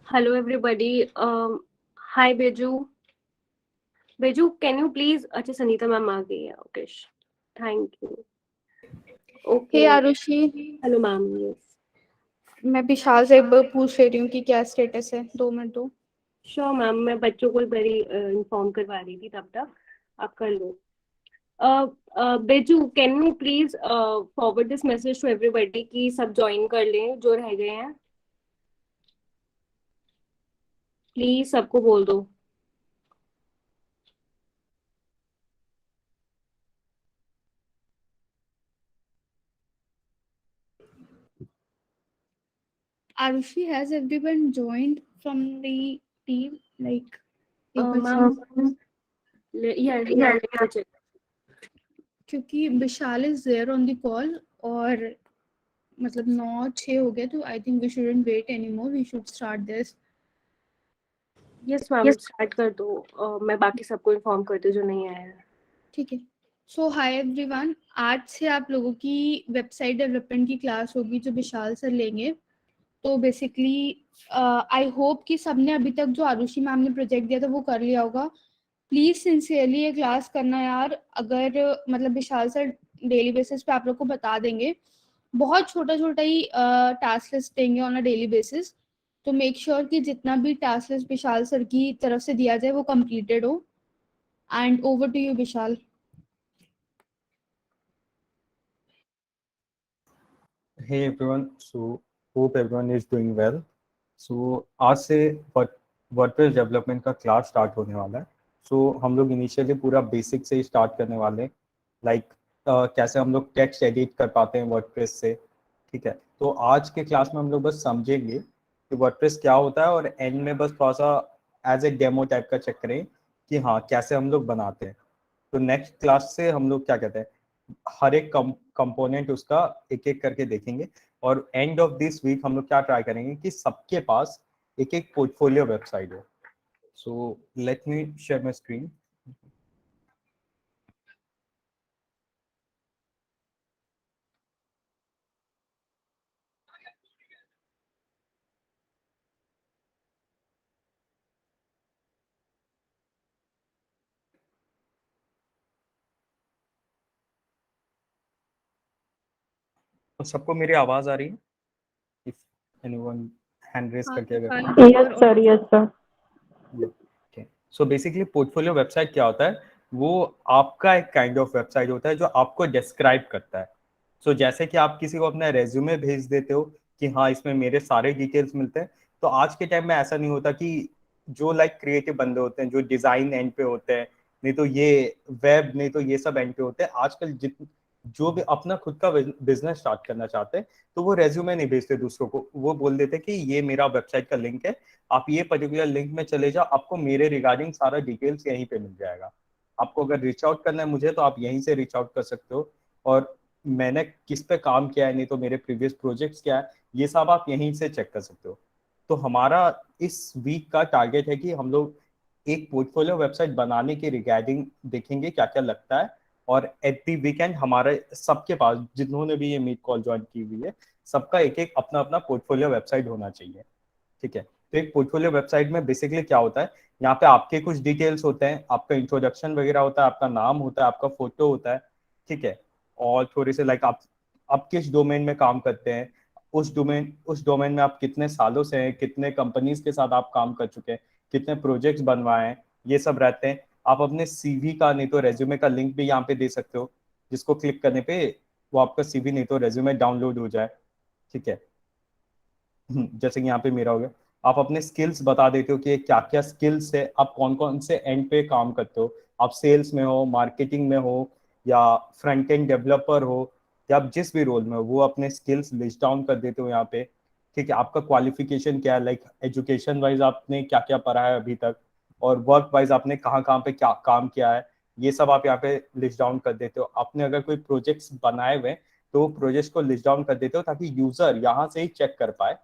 Hello, everybody. Hi, Beju. Beju, can you please? अच्छा, Sanita ma'am आ गई है. Okay, thank you. Hey Okay. Arushi, Hello, ma'am. Yes. मैं विशाल से एक बार पूछ ले रही हूँ कि क्या स्टेटस है। 2 मिनट दो। Sure, ma'am. मैं बच्चों को बड़ी inform करवा रही थी तब तक. आप कर लो. Beju, can you please forward this message to everybody कि सब join कर लें जो रह गए हैं. Please सबको बोल दो. Arushi, has everyone joined from the team? Like एक बार Ma'am, yeah, let me check. क्योंकि Vishal is there on the call और मतलब 9-6 हो गए, तो I think we shouldn't wait any more, we should start this. Yes, ma'am. Start कर दो. मैं बाकी सबको inform करती हूँ जो नहीं आया है. ठीक है। सो हाय एवरीवन, आज से आप लोगों की वेबसाइट डेवलपमेंट की क्लास होगी जो विशाल सर लेंगे। तो बेसिकली आई होप कि सबने अभी तक जो आरुषि मैम ने प्रोजेक्ट दिया था वो कर लिया होगा। प्लीज सिंसियरली ये क्लास करना यार। अगर मतलब विशाल सर डेली बेसिस पे आप लोग को बता देंगे, बहुत छोटा छोटा ही टास्क लिस्ट देंगे ऑन अ डेली बेसिस। तो मेक श्योर कि जितना भी टास्क लिस्ट विशाल सर की तरफ से दिया जाए वो कंप्लीटेड हो। And over to you Vishal. Hey everyone, so hope everyone is doing well. So आज से वर्डप्रेस डेवलपमेंट का क्लास स्टार्ट होने वाला है. So हम लोग इनिशियली पूरा बेसिक से ही स्टार्ट करने वाले हैं. लाइक कैसे हम लोग टेक्स्ट एडिट कर पाते हैं वर्डप्रेस से. ठीक है, तो आज के क्लास में हम लोग बस समझेंगे कि वर्डप्रेस क्या होता है और एंड में बस थोड़ा सा एज ए डेमो टाइप का चेक करें कि हाँ कैसे हम लोग बनाते हैं. तो नेक्स्ट क्लास से हम लोग क्या कहते हैं, हर एक कंपोनेंट उसका एक एक करके देखेंगे. और एंड ऑफ दिस वीक हम लोग क्या ट्राई करेंगे कि सबके पास एक एक पोर्टफोलियो वेबसाइट हो. So let me share my screen. तो सबको मेरी आवाज आ रही है? इफ एनीवन हैंड रेज करके अगर. Yes sir, yes sir. So basically portfolio website क्या होता है, वो आपका एक काइंड ऑफ वेबसाइट होता है जो आपको डिस्क्राइब करता है. सो जैसे कि आप किसी को अपना रेज्यूमे भेज देते हो कि हाँ इसमें मेरे सारे डिटेल्स मिलते हैं, तो आज के टाइम में ऐसा नहीं होता कि जो लाइक क्रिएटिव बंदे होते हैं जो डिजाइन एंड पे होते हैं, नहीं तो ये वेब, नहीं तो ये सब एंड पे होते हैं. आजकल जो भी अपना खुद का बिजनेस स्टार्ट करना चाहते हैं, तो वो रेज्यूमे नहीं भेजते दूसरों को, वो बोल देते कि ये मेरा वेबसाइट का लिंक है, आप ये पर्टिकुलर लिंक में चले जाओ, आपको मेरे रिगार्डिंग सारा डिटेल्स यहीं पे मिल जाएगा. आपको अगर रीच आउट करना है मुझे तो आप यहीं से रीच आउट कर सकते हो. और मैंने किस पे काम किया है, नहीं तो मेरे प्रीवियस प्रोजेक्ट्स क्या है, ये सब आप यहीं से चेक कर सकते हो. तो हमारा इस वीक का टारगेट है कि हम लोग एक पोर्टफोलियो वेबसाइट बनाने के रिगार्डिंग देखेंगे क्या क्या लगता है. और एट दी वीकेंड हमारे सबके पास जिन्होंने भी ये मीट कॉल ज्वाइन की हुई है, सबका एक एक अपना अपना पोर्टफोलियो वेबसाइट होना चाहिए. ठीक है, तो एक पोर्टफोलियो वेबसाइट में बेसिकली क्या होता है, यहाँ पे आपके कुछ डिटेल्स होते हैं, आपका इंट्रोडक्शन वगैरह होता है, आपका नाम होता है, आपका फोटो होता है. ठीक है, और थोड़े से लाइक आप किस डोमेन में काम करते हैं, उस डोमेन में आप कितने सालों से हैं, कितने कंपनीज के साथ आप काम कर चुके हैं, कितने प्रोजेक्ट्स बनवाए हैं, ये सब रहते हैं. आप अपने सीवी का नहीं तो रेज्यूमे का लिंक भी यहाँ पे दे सकते हो, जिसको क्लिक करने पे वो आपका सीवी नहीं तो रेज्यूमे डाउनलोड हो जाए. ठीक है, जैसे कि यहाँ पे मेरा हो गया. आप अपने स्किल्स बता देते हो कि क्या क्या स्किल्स है, आप कौन कौन से एंड पे काम करते हो, आप सेल्स में हो, मार्केटिंग में हो, या फ्रंट एंड डेवलपर हो, या आप जिस भी रोल में हो वो अपने स्किल्स लिस्ट डाउन कर देते हो यहाँ पे. ठीक है, आपका क्वालिफिकेशन क्या है, लाइक एजुकेशन वाइज आपने क्या क्या पढ़ा है अभी तक, और वर्क वाइज आपने कहाँ कहाँ पे क्या काम किया है, ये सब आप यहाँ पे लिस्ट डाउन कर देते हो. आपने अगर कोई प्रोजेक्ट्स बनाए हुए तो प्रोजेक्ट को लिस्ट डाउन कर देते हो ताकि यूजर यहाँ से ही चेक कर पाए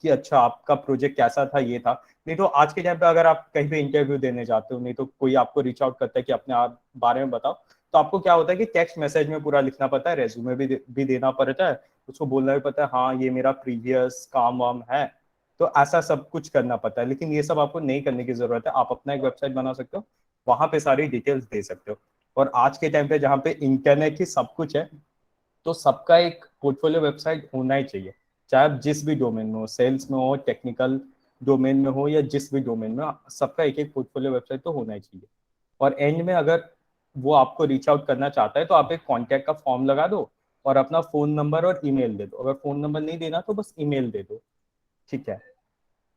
कि अच्छा आपका प्रोजेक्ट कैसा था, ये था. नहीं तो आज के टाइम पे अगर आप कहीं पे इंटरव्यू देने जाते हो, नहीं तो कोई आपको रीच आउट करता है कि अपने आप बारे में बताओ, तो आपको क्या होता है कि टेक्स्ट मैसेज में पूरा लिखना पड़ता है, रेज्यूमे भी देना पड़ता है, उसको बोलना भी पड़ता है हाँ ये मेरा प्रीवियस काम वाम है. तो ऐसा सब कुछ करना पड़ता है, लेकिन ये सब आपको नहीं करने की जरूरत है। आप अपना एक वेबसाइट बना सकते हो, वहां पे सारी डिटेल्स दे सकते हो। और आज के टाइम पे जहाँ पे इंटरनेट ही सब कुछ है, तो सबका एक पोर्टफोलियो वेबसाइट होना ही चाहिए, चाहे आप जिस भी डोमेन में हो, सेल्स में हो, टेक्निकल डोमेन में हो, या जिस भी डोमेन में, सबका एक एक पोर्टफोलियो वेबसाइट तो होना ही चाहिए। और एंड में अगर वो आपको रीच आउट करना चाहता है तो आप एक कॉन्टैक्ट का फॉर्म लगा दो और अपना फोन नंबर और ईमेल दे दो। अगर फोन नंबर नहीं देना तो बस ईमेल दे दो, ठीक है।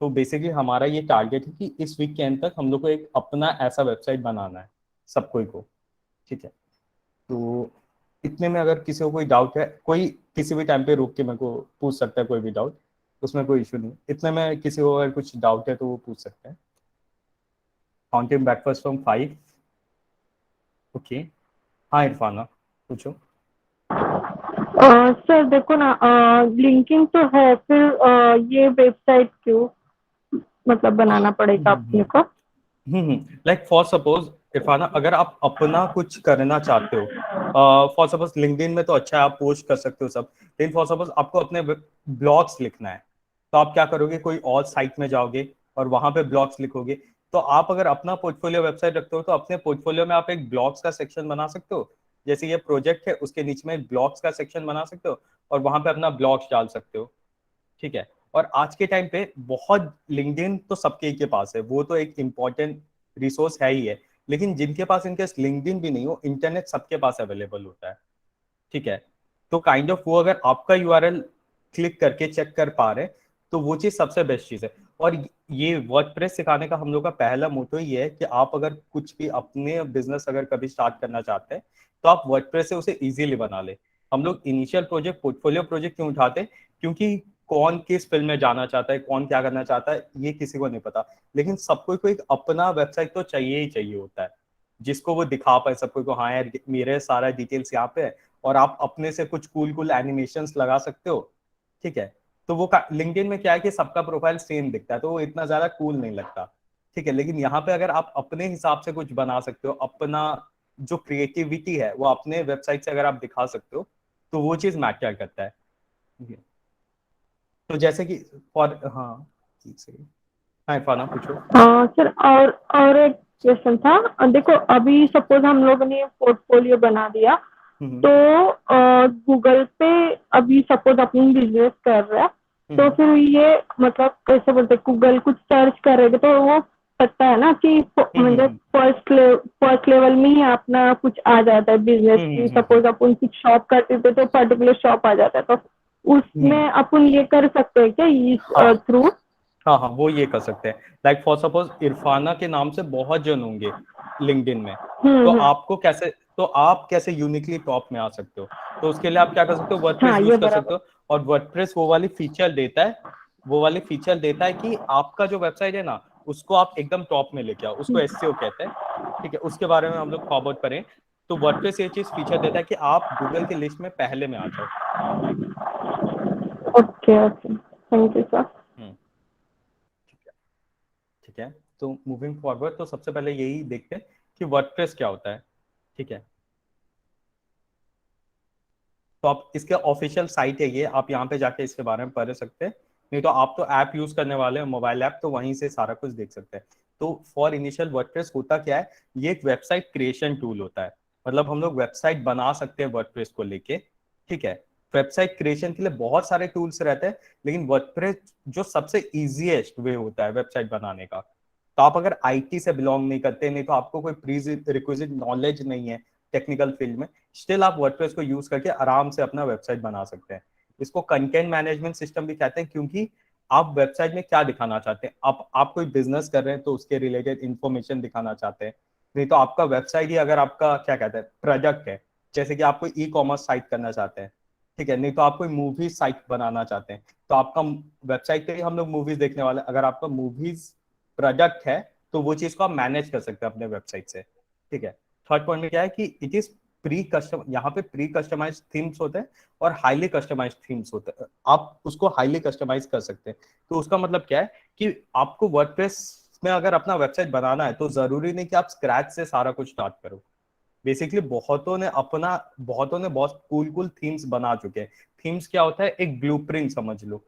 तो बेसिकली हमारा ये टारगेट है कि इस वीक के एंड तक हम लोग को एक अपना ऐसा वेबसाइट बनाना है सब कोई को, ठीक है। तो इतने में अगर किसी को कोई डाउट है, कोई किसी भी टाइम पे रोक के मेरे को पूछ सकता है कोई भी डाउट, उसमें कोई इशू नहीं। इतने में किसी को अगर कुछ डाउट है तो वो पूछ सकते हैं। Counting backwards from 5। ओके, हाँ इरफाना पूछो। सर देखो ना, लिंकिंग तो है, फिर ये वेबसाइट क्यों मतलब बनाना पड़ेगा अपने को? लाइक फॉर सपोज इरफाना, अगर आप अपना कुछ करना चाहते हो, फॉर सपोज लिंक्डइन में तो अच्छा है, आप पोस्ट कर सकते हो सब, लेकिन फॉर सपोज आपको अपने ब्लॉग्स लिखना है, तो आप क्या करोगे, कोई और साइट में जाओगे और वहां पे ब्लॉग्स लिखोगे। तो आप अगर अपना पोर्टफोलियो वेबसाइट रखते हो तो अपने पोर्टफोलियो में आप एक ब्लॉग्स का सेक्शन बना सकते हो। जैसे ये प्रोजेक्ट है, उसके नीचे में एक ब्लॉग्स का सेक्शन बना सकते हो और वहां पे अपना ब्लॉग्स डाल सकते हो, ठीक है। और आज के टाइम पे बहुत, लिंक्डइन तो सबके के पास है, वो तो एक इम्पॉर्टेंट रिसोर्स है ही है, लेकिन जिनके पास इनके लिंक्डइन भी नहीं हो, इंटरनेट सबके पास अवेलेबल होता है, ठीक है। तो काइंड ऑफ वो अगर आपका यूआरएल क्लिक करके चेक कर पा रहे, तो वो चीज सबसे बेस्ट चीज है। और ये वर्डप्रेस सिखाने का हम लोग का पहला मोटो ये है कि आप अगर कुछ भी अपने बिजनेस अगर कभी स्टार्ट करना चाहते हैं तो आप वर्डप्रेस से उसे इजीली बना ले। हम लोग इनिशियल प्रोजेक्ट, पोर्टफोलियो प्रोजेक्ट क्यों उठाते हैं, क्योंकि कौन किस फील्ड में जाना चाहता है, कौन क्या करना चाहता है, ये किसी को नहीं पता, लेकिन सबको को एक अपना वेबसाइट तो चाहिए ही चाहिए होता है, जिसको वो दिखा पाए सबको को, हाँ यार मेरे सारा डिटेल्स यहाँ पे है। और आप अपने से कुछ कूल कूल एनिमेशंस लगा सकते हो, ठीक है। तो वो लिंक्डइन में क्या है कि सबका प्रोफाइल सेम दिखता है, तो वो इतना ज्यादा कूल नहीं लगता, ठीक है। लेकिन यहाँ पे अगर आप अपने हिसाब से कुछ बना सकते हो, अपना जो क्रिएटिविटी है वो अपने वेबसाइट से अगर आप दिखा सकते हो, तो वो चीज मैटर करता है, ठीक है। तो जैसे कि फॉर, हाँ ठीक से, हाँ इरफाना पूछो। सर और एक क्वेश्चन था। देखो अभी सपोज हम लोग ने पोर्टफोलियो बना दिया, तो गूगल पे अभी सपोज अपनी बिजनेस कर रहा है, तो फिर ये मतलब कैसे बोलते, गूगल कुछ सर्च करेगा तो वो सकता है ना कि मतलब फर्स्ट लेवल में ही अपना कुछ आ जाता है बिजनेस की। सपोज अपन कुछ शॉप करते थे तो पर्टिकुलर शॉप आ जाता है, तो उसमें अपन ये कर सकते हैं क्या इस थ्रू? हाँ हाँ, वो ये कर सकते हैं। लाइक फॉर सपोज इरफाना के नाम से बहुत जन होंगे लिंक्डइन में, तो आपको कैसे, तो आप कैसे यूनिकली टॉप में आ सकते हो, तो उसके लिए आप क्या कर सकते हो, वर्डप्रेस हाँ, यूज ये कर सकते बराबर। हो। और वर्डप्रेस वो वाली फीचर देता है, वो वाली फीचर देता है कि आपका जो वेबसाइट है ना, उसको आप एकदम टॉप में लेके आओ, उसको एसईओ कहते हैं, ठीक है। उसके बारे में हम लोग फॉरवर्ड करें तो वर्डप्रेस ये चीज फीचर देता है कि आप गूगल की लिस्ट में पहले में आ जाओ, ठीक है। Okay okay, thank you sir. ठीक है, ठीक है। तो मूविंग फॉरवर्ड, तो सबसे पहले यही देखते हैं कि वर्डप्रेस क्या होता है, ठीक है। तो आप इसके ऑफिशियल साइट है ये, आप यहाँ पे जाके इसके बारे में पढ़ सकते हैं, नहीं तो आप तो ऐप यूज करने वाले हैं, मोबाइल ऐप, तो वहीं से सारा कुछ देख सकते हैं। तो फॉर इनिशियल वर्डप्रेस होता क्या है, ये एक वेबसाइट क्रिएशन टूल होता है, मतलब हम लोग वेबसाइट बना सकते हैं वर्डप्रेस को लेके, ठीक है। वेबसाइट क्रिएशन के लिए बहुत सारे टूल्स रहते हैं, लेकिन वर्डप्रेस जो सबसे इजीएस्ट वे होता है वेबसाइट बनाने का। तो आप अगर आईटी से बिलोंग नहीं करते, नहीं तो आपको कोई प्री रिक्विजिट नॉलेज नहीं है टेक्निकल फील्ड में, स्टिल आप वर्डप्रेस को यूज करके आराम से अपना वेबसाइट बना सकते हैं। इसको कंटेंट मैनेजमेंट सिस्टम भी कहते हैं, क्योंकि आप वेबसाइट में क्या दिखाना चाहते हैं, आप कोई बिजनेस कर रहे हैं तो उसके रिलेटेड इंफॉर्मेशन दिखाना चाहते हैं, नहीं तो आपका वेबसाइट ही अगर आपका क्या कहते हैं प्रोडक्ट है, जैसे कि आप कोई ई कॉमर्स साइट करना चाहते हैं, ठीक है, नहीं तो आप कोई मूवी साइट बनाना चाहते हैं, तो आपका वेबसाइट पे ही हम लोग मूवीज देखने वाले हैं। अगर आपका मूवीज प्रोडक्ट है तो वो चीज को आप मैनेज कर सकते हैं अपने वेबसाइट से, ठीक है। थर्ड पॉइंट में क्या है कि इट इज प्री कस्टम, यहाँ पे प्री कस्टमाइज थीम्स होते हैं और हाईली कस्टमाइज थीम्स होते हैं, आप उसको हाईली कस्टमाइज कर सकते हैं। तो उसका मतलब क्या है कि आपको वर्डप्रेस में अगर अपना वेबसाइट बनाना है तो जरूरी नहीं कि आप स्क्रैच से सारा कुछ स्टार्ट करो। बेसिकली बहुतों ने बहुत कूल कूल थीम्स बना चुके हैं। थीम्स क्या होता है, एक ब्लूप्रिंट समझ लो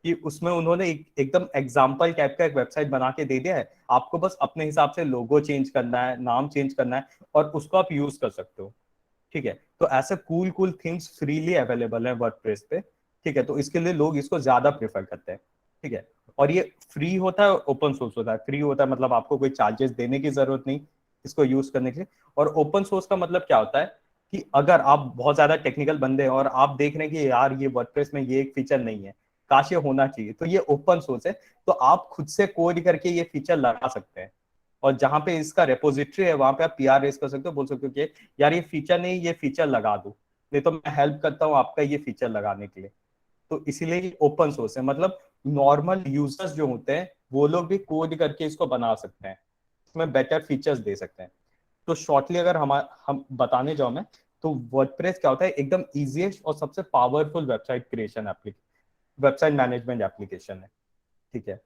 कि उसमें उन्होंने एकदम एग्जाम्पल टाइप का एक वेबसाइट बना के दे दिया है, आपको बस अपने हिसाब से लोगो चेंज करना है, नाम चेंज करना है, और उसको आप यूज कर सकते हो। ठीक है, तो ऐसे cool cool themes freely available है वर्डप्रेस पे। ठीक है, तो इसके लिए लोग इसको ज्यादा प्रेफर करते हैं। ठीक है, और ये फ्री होता है, ओपन सोर्स होता है। फ्री होता है मतलब आपको कोई चार्जेस देने की जरूरत नहीं इसको यूज करने के लिए। और ओपन सोर्स का मतलब क्या होता है कि अगर आप बहुत ज्यादा टेक्निकल बंदे हैं और आप देख रहे हैं कि यार ये वर्डप्रेस में ये एक फीचर नहीं है, काश ये होना चाहिए, तो ये ओपन सोर्स है, तो आप खुद से कोड करके ये फीचर लगा सकते हैं। और जहां पे इसका रेपोजिटरी है वहां पे आप पीआर रेज कर सकते हो, बोल सकते हो कि यार ये फीचर नहीं, ये फीचर लगा दो, नहीं तो मैं हेल्प करता हूँ आपका ये फीचर लगाने के लिए। तो इसीलिए ये ओपन सोर्स है, मतलब नॉर्मल यूजर्स जो होते हैं वो लोग भी कोड करके इसको बना सकते हैं, इसमें बेटर फीचर्स दे सकते हैं। तो शॉर्टली अगर हम बताने जाओ मैं, तो वर्डप्रेस क्या होता है, एकदम इजीएस्ट और सबसे powerful website creation website management application है। ठीक है,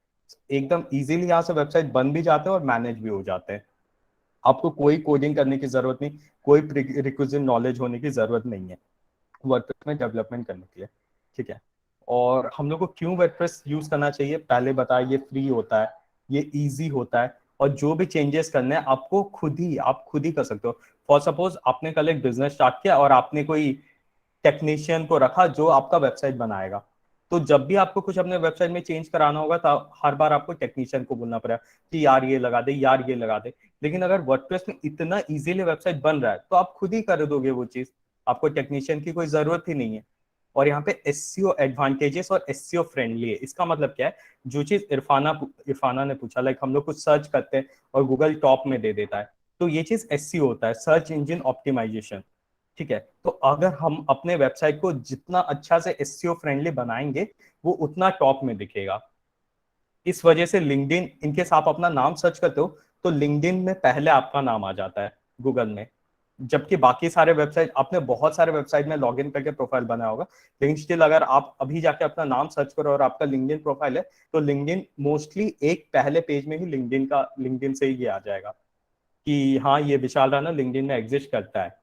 एकदम इजीली यहाँ से वेबसाइट बन भी जाते हैं और मैनेज भी हो जाते हैं। आपको कोई कोडिंग करने की जरूरत नहीं, कोई रिक्विजिट नॉलेज होने की जरूरत नहीं है वर्डप्रेस में डेवलपमेंट करने के लिए। ठीक है, और हम लोग को क्यों वर्डप्रेस यूज करना चाहिए, पहले बताया, ये फ्री होता है, ये इजी होता है, और जो भी चेंजेस करने हैं आपको आप खुद ही कर सकते हो। फॉर सपोज आपने कल एक बिजनेस स्टार्ट किया और आपने कोई टेक्नीशियन को रखा जो आपका वेबसाइट बनाएगा, तो जब भी आपको कुछ अपने वेबसाइट में चेंज कराना होगा तो हर बार आपको टेक्नीशियन को बोलना पड़ेगा कि यार ये लगा दे, यार ये लगा दे। लेकिन अगर वर्डप्रेस में इतना इजीली वेबसाइट बन रहा है तो आप खुद ही कर दोगे वो चीज, आपको टेक्नीशियन की कोई जरूरत ही नहीं है। और यहाँ पे एसईओ एडवांटेजेस और एसईओ फ्रेंडली है। इसका मतलब क्या है, जो चीज इरफाना ने पूछा, लाइक हम लोग कुछ सर्च करते हैं और गूगल टॉप में दे देता है, तो ये चीज एसईओ होता है, सर्च इंजन ऑप्टिमाइजेशन। ठीक है, तो अगर हम अपने वेबसाइट को जितना अच्छा से एसईओ फ्रेंडली बनाएंगे वो उतना टॉप में दिखेगा। इस वजह से लिंक्डइन, इनकेस आप अपना नाम सर्च करते हो तो लिंक्डइन में पहले आपका नाम आ जाता है गूगल में, जबकि बाकी सारे वेबसाइट, आपने बहुत सारे वेबसाइट में लॉगिन करके प्रोफाइल बनाया होगा, लेकिन स्टिल अगर आप अभी जाके अपना नाम सर्च करो और आपका लिंक्डइन प्रोफाइल है, तो लिंक्डइन मोस्टली एक पहले पेज में ही लिंक्डइन से ही ये आ जाएगा कि हाँ ये विशाल राणा लिंक्डइन में एग्जिस्ट करता है।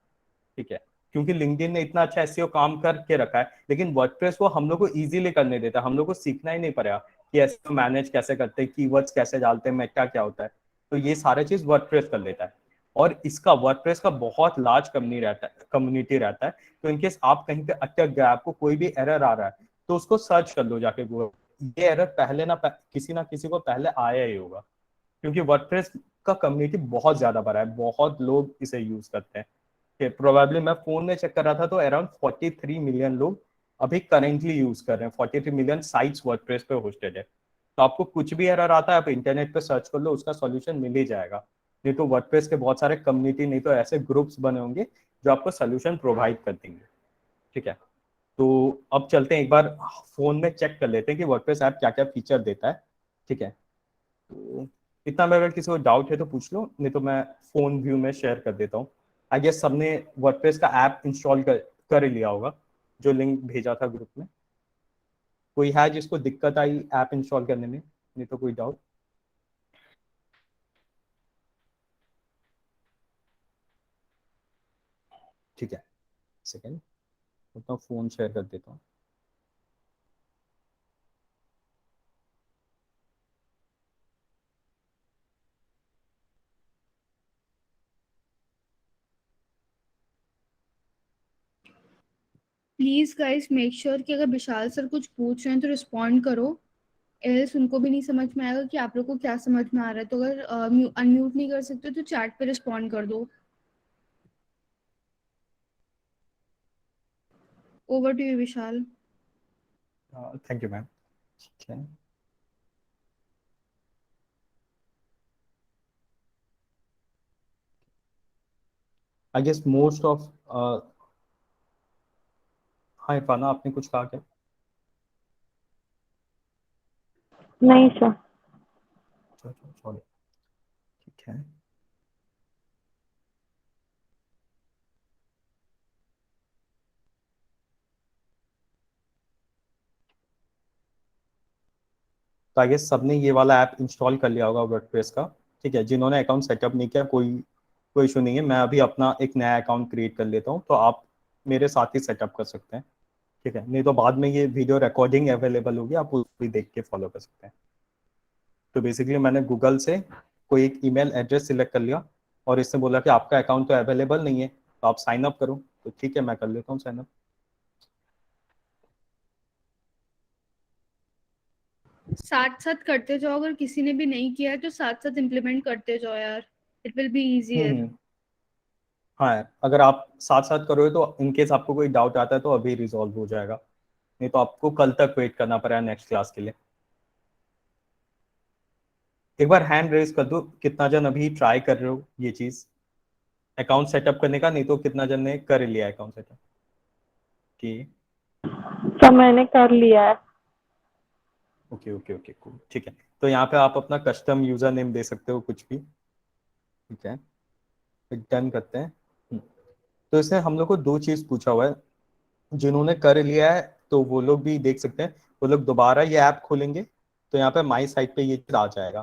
ठीक है, क्योंकि लिंक्डइन ने इतना अच्छा एसईओ काम करके रखा है, लेकिन वर्डप्रेस वो हम लोग को इजीली करने देता है, हम लोग को सीखना ही नहीं पड़ेगा कि एसईओ मैनेज कैसे करते हैं, कीवर्ड्स कैसे डालते हैं, मेटा क्या होता है, तो ये सारे चीज वर्डप्रेस कर लेता है। और इसका वर्डप्रेस का बहुत लार्ज कम्युनिटी रहता है, तो इनकेस आप कहीं पे अटक गए, आपको कोई भी एरर आ रहा है, तो उसको सर्च कर लो जाके गूगल, ये एरर पहले ना किसी को पहले आया ही होगा, क्योंकि वर्डप्रेस का कम्युनिटी बहुत ज्यादा बड़ा है, बहुत लोग इसे यूज करते हैं। प्रोबेबली मैं फोन में चेक कर रहा था तो अराउंड 43 मिलियन लोग अभी करेंटली यूज कर रहे हैं, 43 मिलियन साइट्स वर्डप्रेस पे होस्टेड है। तो आपको कुछ भी एरर आता है आप इंटरनेट पे सर्च कर लो, उसका सॉल्यूशन मिल ही जाएगा। नहीं तो वर्डप्रेस के बहुत सारे कम्युनिटी, नहीं तो ऐसे ग्रुप्स बने होंगे जो आपको सोल्यूशन प्रोवाइड कर देंगे। ठीक है, तो अब चलते हैं एक बार फोन में चेक कर लेते हैं कि वर्डप्रेस ऐप क्या क्या फीचर देता है। ठीक है, तो इतना में अगर किसी को डाउट है तो पूछ लो, नहीं तो मैं फोन व्यू में शेयर कर देता हूँ। आई गेस सबने वर्डप्रेस का ऐप इंस्टॉल कर ही लिया होगा, जो लिंक भेजा था ग्रुप में। कोई है जिसको दिक्कत आई ऐप इंस्टॉल करने में, नहीं तो कोई डाउट? ठीक है, सेकेंड अपना फोन शेयर कर देता हूँ। प्लीज गाइस मेक श्योर कि अगर विशाल सर कुछ पूछ रहे हैं तो रिस्पॉन्ड करो, एल्स उनको भी नहीं समझ में आएगा कि आप लोग को क्या समझ में आ रहा है। तो अगर अनम्यूट नहीं कर सकते तो चैट पे रिस्पॉन्ड कर दो। Over to you Vishal. Thank you ma'am. ठीक है, आई गेस मोस्ट ऑफ, हाँ इरफाना आपने कुछ कहा क्या? नहीं सर। सॉरी। ठीक है, तो आई गेस सबने ये वाला ऐप इंस्टॉल कर लिया होगा वर्डप्रेस का। ठीक है, जिन्होंने अकाउंट सेटअप नहीं किया, कोई कोई इशू नहीं है, मैं अभी अपना एक नया अकाउंट क्रिएट कर लेता हूँ, तो आप मेरे साथ ही सेटअप कर सकते हैं। ठीक है, नहीं तो बाद में ये वीडियो रिकॉर्डिंग अवेलेबल होगी, आप उसको भी देख के फॉलो कर सकते हैं। तो बेसिकली मैंने गूगल से कोई एक ईमेल एड्रेस सिलेक्ट कर लिया और इससे बोला कि आपका अकाउंट तो अवेलेबल नहीं है, तो आप साइन अप करो। तो ठीक है, मैं कर लेता हूँ साइन अप। साथ साथ करते जाओ, अगर किसी ने भी नहीं किया है तो साथ साथ इम्प्लीमेंट करते जाओ यार, इट विल बी इजियर। हम्म। हाँ यार, अगर आप साथ साथ करोगे तो इन केस आपको कोई डाउट आता है तो अभी रिजॉल्व हो जाएगा, नहीं तो आपको कल तक वेट करना पड़ेगा नेक्स्ट क्लास के लिए। एक बार हैंड रेज कर दो कितना जन अभी ट्राई कर रहे हो ये चीज अकाउंट सेटअप करने का, नहीं तो कितना जन ने कर लिया अकाउंट सेटअप की। सब मैंने कर लिया है। ओके ओके ओके कूल, ठीक है। तो यहाँ पे आप अपना कस्टम यूजर नेम दे सकते हो कुछ भी, ठीक है। डन करते हैं। तो इसने हम लोग को दो चीज पूछा हुआ है, जिन्होंने कर लिया है तो वो लोग भी देख सकते हैं, वो लोग दोबारा ये ऐप खोलेंगे तो यहाँ पे माई साइट पे ये आ जाएगा,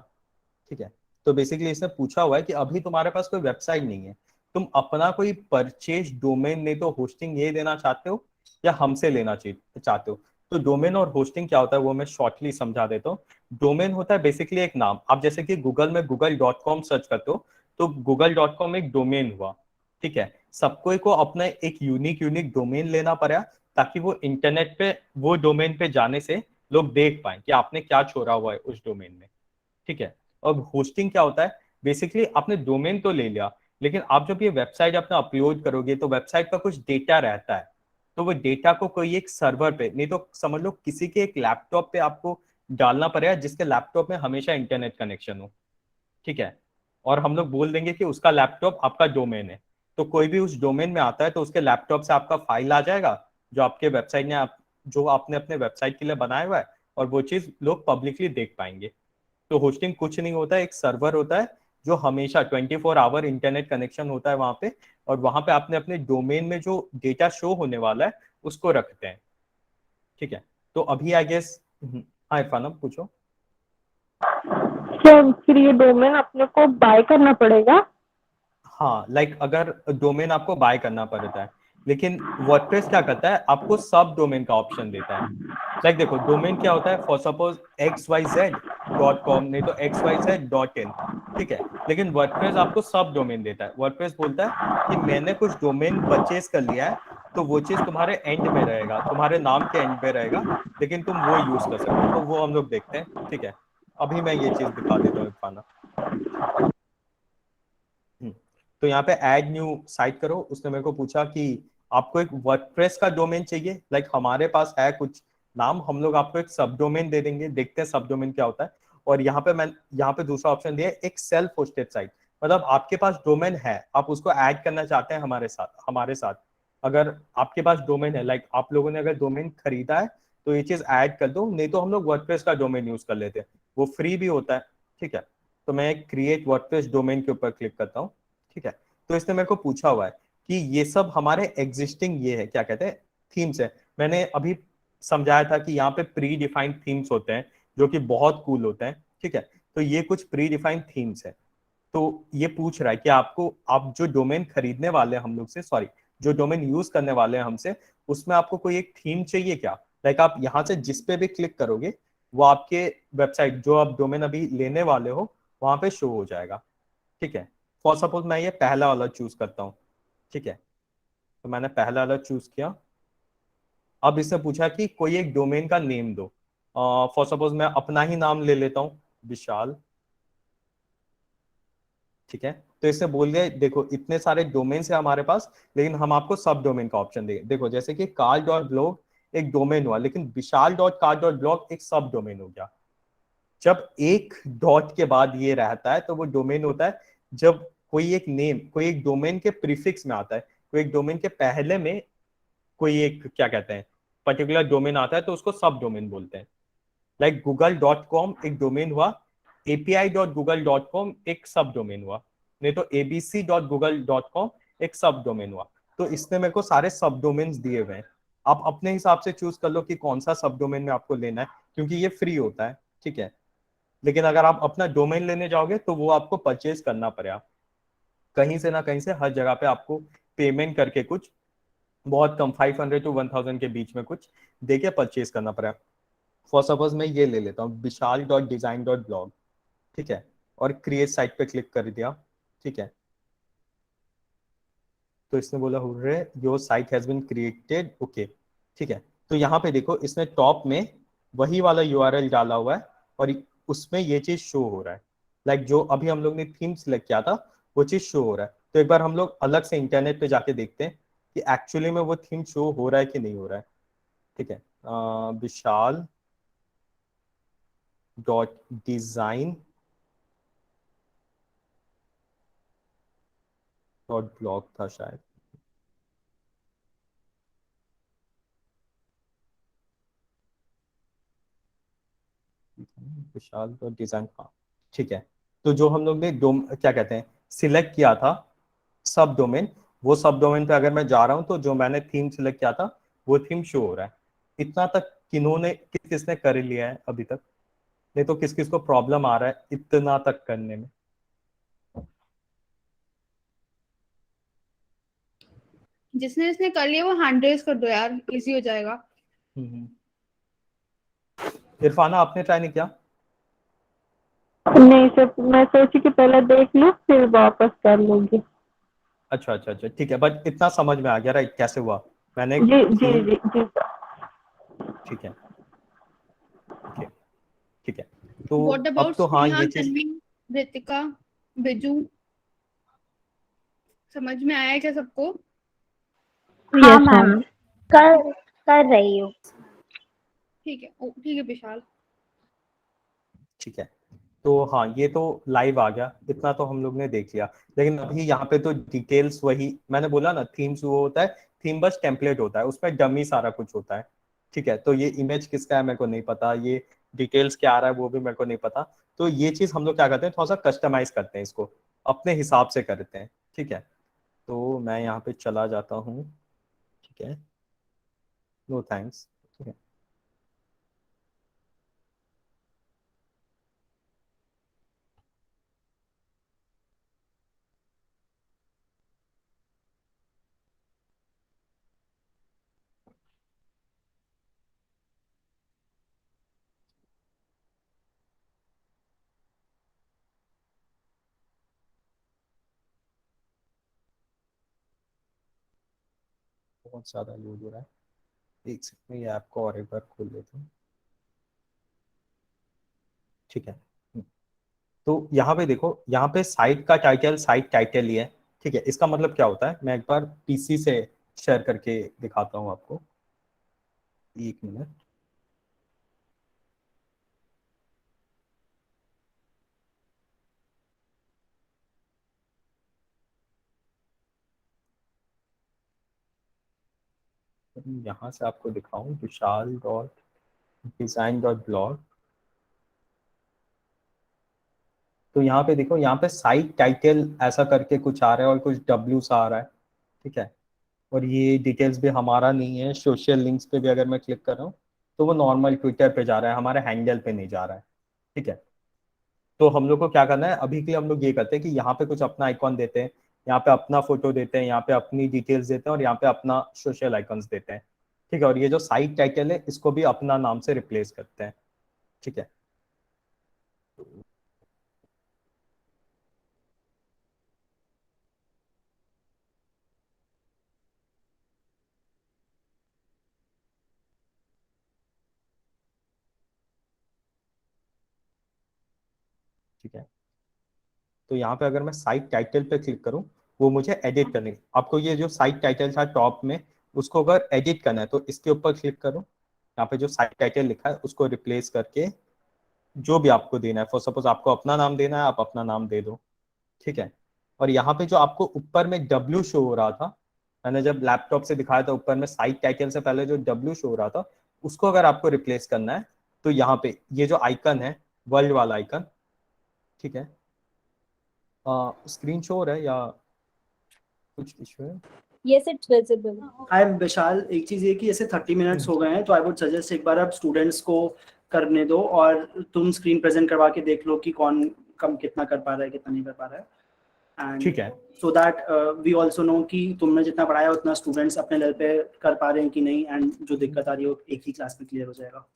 ठीक है। तो बेसिकली इसने पूछा हुआ है कि अभी तुम्हारे पास कोई वेबसाइट नहीं है, तुम अपना कोई परचेज डोमेन नहीं तो होस्टिंग ये देना चाहते हो या हमसे लेना चाहते हो। तो डोमेन और होस्टिंग क्या होता है वो मैं शॉर्टली समझा देता हूँ। डोमेन होता है बेसिकली एक नाम, आप जैसे कि गूगल में google.com सर्च करते हो तो google.com एक डोमेन हुआ, ठीक है। सबको को अपना एक यूनिक डोमेन लेना पड़ा ताकि वो इंटरनेट पे वो डोमेन पे जाने से लोग देख पाए कि आपने क्या छोड़ा हुआ है उस डोमेन में, ठीक है। और होस्टिंग क्या होता है, बेसिकली आपने डोमेन तो ले लिया, लेकिन आप जब ये वेबसाइट अपना अपलोड करोगे तो वेबसाइट का कुछ डेटा रहता है, तो वो डेटा को कोई एक सर्वर पे, नहीं तो समझ लो किसी के एक लैपटॉप पे आपको डालना पड़ेगा जिसके लैपटॉप में हमेशा इंटरनेट कनेक्शन हो, ठीक है। और हम लोग बोल देंगे कि उसका लैपटॉप आपका डोमेन है, तो कोई भी उस डोमेन में आता है तो उसके लैपटॉप से आपका फाइल आ जाएगा जो आपके वेबसाइट ने जो आपने अपने वेबसाइट के लिए बनाया हुआ है, और वो चीज लोग पब्लिकली देख पाएंगे। तो होस्टिंग कुछ नहीं होता है, एक सर्वर होता है जो हमेशा 24 आवर इंटरनेट कनेक्शन होता है वहां पे, और वहां पे आपने अपने डोमेन में जो डेटा शो होने वाला है उसको रखते हैं, ठीक है। तो अभी आई गेस, हाँ इरफान अब पूछो। क्या फिर ये डोमेन अपने को बाय करना पड़ेगा? हाँ लाइक अगर डोमेन आपको बाय करना पड़ता है, लेकिन वर्डप्रेस क्या करता है आपको सब डोमेन का ऑप्शन देता है। लाइक देखो डोमेन क्या होता है, फॉर सपोज xyz.com नहीं तो xyz.in, ठीक है। लेकिन वर्डप्रेस आपको सब डोमेन देता है, वर्डप्रेस बोलता है कि मैंने कुछ डोमेन परचेज कर लिया है तो वो चीज तुम्हारे एंड में रहेगा, तुम्हारे नाम के एंड में रहेगा, लेकिन तुम वो यूज कर सकते हो। तो वो हम लोग देखते हैं, ठीक है। अभी मैं ये चीज दिखा देता हूँ इरफाना। तो यहाँ पे ऐड न्यू साइट करो, उसने मेरे को पूछा कि आपको एक वर्डप्रेस का डोमेन चाहिए, लाइक हमारे पास है कुछ नाम, हम लोग आपको एक सब डोमेन दे देंगे, देखते हैं सब डोमेन क्या होता है। और यहाँ पे दूसरा ऑप्शन दिया है एक सेल्फ होस्टेड साइट, मतलब आपके पास डोमेन है, आप उसको ऐड करना चाहते हैं हमारे साथ। अगर आपके पास डोमेन है, लाइक आप लोगों ने अगर डोमेन खरीदा है तो ये चीज ऐड कर दो, नहीं तो हम लोग वर्डप्रेस का डोमेन यूज कर लेते हैं, वो फ्री भी होता है, ठीक है। तो मैं क्रिएट वर्डप्रेस डोमेन के ऊपर क्लिक करता हूँ, ठीक है। तो इसने मेरे को पूछा हुआ है कि ये सब हमारे एग्जिस्टिंग ये है क्या कहते हैं थीम्स है। मैंने अभी समझाया था कि यहाँ पे प्री डिफाइंड थीम्स होते हैं जो कि बहुत कूल होते हैं, ठीक है। तो ये कुछ प्री डिफाइंड थीम्स है। तो ये पूछ रहा है कि आप जो डोमेन खरीदने वाले हैं हम लोग से, सॉरी जो डोमेन यूज करने वाले हैं हमसे, उसमें आपको कोई एक थीम चाहिए क्या। लाइक आप यहाँ से जिस पे भी क्लिक करोगे वो आपके वेबसाइट जो आप डोमेन अभी लेने वाले हो वहां पे शो हो जाएगा, ठीक है। फॉर सपोज मैं ये पहला वाला चूज करता हूँ, ठीक है। तो मैंने पहला वाला चूज किया। अब इसने पूछा कि कोई एक डोमेन का नेम दो, फॉर सपोज मैं अपना ही नाम ले लेता हूँ, विशाल, ठीक है। तो इससे बोल दिया देखो इतने सारे डोमेन है हमारे पास, लेकिन हम आपको सब डोमेन का ऑप्शन देंगे। देखो जैसे कि car.blog एक डोमेन हुआ, लेकिन विशाल.car.blog एक सब डोमेन हो गया। जब एक डॉट के बाद ये रहता है तो वो डोमेन होता है, जब कोई एक डोमेन के प्रीफिक्स में आता है, कोई एक डोमेन के पहले में कोई एक क्या कहते हैं पर्टिकुलर डोमेन आता है तो उसको सब डोमेन बोलते हैं। लाइक google.com एक डोमेन हुआ, api.google.com एक सब डोमेन हुआ, नहीं तो abc.google.com एक सब डोमेन हुआ। तो इसने मेरे को सारे सब डोमेन्स दिए हुए हैं, आप अपने हिसाब से चूज कर लो कि कौन सा सब डोमेन में आपको लेना है, क्योंकि ये फ्री होता है, ठीक है। लेकिन अगर आप अपना डोमेन लेने जाओगे तो वो आपको परचेज करना पड़ेगा कहीं से ना कहीं से, हर जगह पे आपको पेमेंट करके कुछ बहुत कम 500 to 1000 के बीच में कुछ देके परचेज करना पड़ा। फॉर सपोज मैं ये ले लेता हूँ vishal.design.blog, ठीक है, और क्रिएट साइट पे क्लिक कर दिया, ठीक है, तो इसने बोला hurray your site has been created, okay, ठीक है। तो यहाँ पे देखो इसने टॉप में वही वाला यूआरएल डाला हुआ है और उसमें ये चीज शो हो रहा है, लाइक जो अभी हम लोग ने थीम सिलेक्ट किया था वो चीज शो हो रहा है। तो एक बार हम लोग अलग से इंटरनेट पे जाके देखते हैं कि एक्चुअली में वो थीम शो हो रहा है कि नहीं हो रहा है, ठीक है। विशाल डॉट डिजाइन डॉट ब्लॉग था शायद, विशाल डॉट डिजाइन, हाँ ठीक है। तो जो हम लोग ने क्या कहते हैं सिलेक्ट किया था सब डोमेन, वो सब डोमेन पे अगर मैं जा रहा हूँ तो जो मैंने थीम सिलेक्ट किया था वो थीम शो हो रहा है। इतना तक किसने कर लिया है अभी तक, नहीं तो किस किस को प्रॉब्लम आ रहा है इतना तक करने में? जिसने जिसने कर लिया वो हैंड रेज कर दो यार, इजी हो जाएगा। इरफाना आपने ट्राई नहीं किया? नहीं सर, मैं सोची कि पहले देख लूं फिर वापस कर लूंगी। अच्छा अच्छा अच्छा ठीक है, बट इतना समझ में आ गया राइट कैसे हुआ? मैंने जी जी थीम, जी जी सर। ठीक है, ओके, ठीक है। तो व्हाट अब अबाउट तो हाँ स्नेहा, ये चीज, तन्वी, रितिका, बिजू, समझ में आया क्या सबको? हाँ यस मैम, मैम। कर कर रही हूँ। ठीक है, ठीक है विशाल। ठीक है। तो हाँ ये तो लाइव आ गया, इतना तो हम लोग ने देख लिया। लेकिन अभी यहाँ पे तो डिटेल्स वही मैंने बोला ना, थीम्स वो होता है, थीम बस टेम्पलेट होता है, उसमें डमी सारा कुछ होता है, ठीक है। तो ये इमेज किसका है मेरे को नहीं पता, ये डिटेल्स क्या आ रहा है वो भी मेरे को नहीं पता। तो ये चीज हम लोग क्या करते हैं, थोड़ा सा कस्टमाइज करते हैं इसको, अपने हिसाब से करते हैं, ठीक है। तो मैं यहाँ पे चला जाता हूँ, ठीक है, नो थैंक्स, ठीक है। बहुत ज्यादा लोड हो रहा है, एक सेकंड में ये ऐप को और एक बार खोल लेता हूँ, ठीक है। तो यहाँ पे देखो, यहाँ पे साइट का टाइटल साइट टाइटल ही है, ठीक है। इसका मतलब क्या होता है, मैं एक बार पीसी से शेयर करके दिखाता हूँ आपको, एक मिनट। यहाँ से आपको दिखाऊं vishal.design.blog, तो यहाँ पे देखो, यहाँ पे साइट टाइटल ऐसा करके कुछ आ रहा है और कुछ डब्ल्यू सा आ रहा है, ठीक है। और ये डिटेल्स भी हमारा नहीं है, सोशल लिंक्स पे भी अगर मैं क्लिक कर रहा हूँ तो वो नॉर्मल ट्विटर पे जा रहा है, हमारे हैंडल पे नहीं जा रहा है, ठीक है। तो हम लोग को क्या करना है, अभी के लिए हम लोग ये करते हैं कि यहाँ पे कुछ अपना आइकॉन देते हैं, यहाँ पे अपना फोटो देते हैं, यहाँ पे अपनी डिटेल्स देते हैं और यहाँ पे अपना सोशल आइकॉन्स देते हैं, ठीक है। और ये जो साइट टाइटल है इसको भी अपना नाम से रिप्लेस करते हैं, ठीक है। ठीक है, तो यहाँ पे अगर मैं साइट टाइटल पे क्लिक करूँ, वो मुझे एडिट करने, आपको ये जो साइट टाइटल था टॉप में, उसको अगर एडिट करना है तो इसके ऊपर क्लिक करो, यहाँ पे जो साइट टाइटल लिखा है उसको रिप्लेस करके जो भी आपको देना है, फॉर सपोज आपको अपना नाम देना है, आप अपना नाम दे दो, ठीक है। और यहाँ पे जो आपको ऊपर में डब्ल्यू शो हो रहा था, मैंने जब लैपटॉप से दिखाया था, ऊपर में साइट टाइटल से पहले जो डब्ल्यू शो हो रहा था, उसको अगर आपको रिप्लेस करना है तो यहाँ पे ये जो आइकन है, वर्ल्ड वाला आइकन, ठीक है, स्क्रीन शो हो रहा है या कुछ इशू है? Yes, it's visible. हाय विशाल, एक चीज ये कि जैसे 30 मिनट्स हो गए हैं तो आई वुड सजेस्ट एक बार आप स्टूडेंट्स को करने दो और तुम स्क्रीन प्रेजेंट करवा के देख लो कि कौन कम कितना कर पा रहा है कितना नहीं कर पा रहा है। एंड ठीक है, so that we also know कि तुमने जितना पढ़ाया उतना स्टूडेंट्स अपने लेवल पे कर पा रहे हैं कि नहीं, एंड जो दिक्कत आ रही है वो एक ही क्लास में क्लियर हो जाएगा।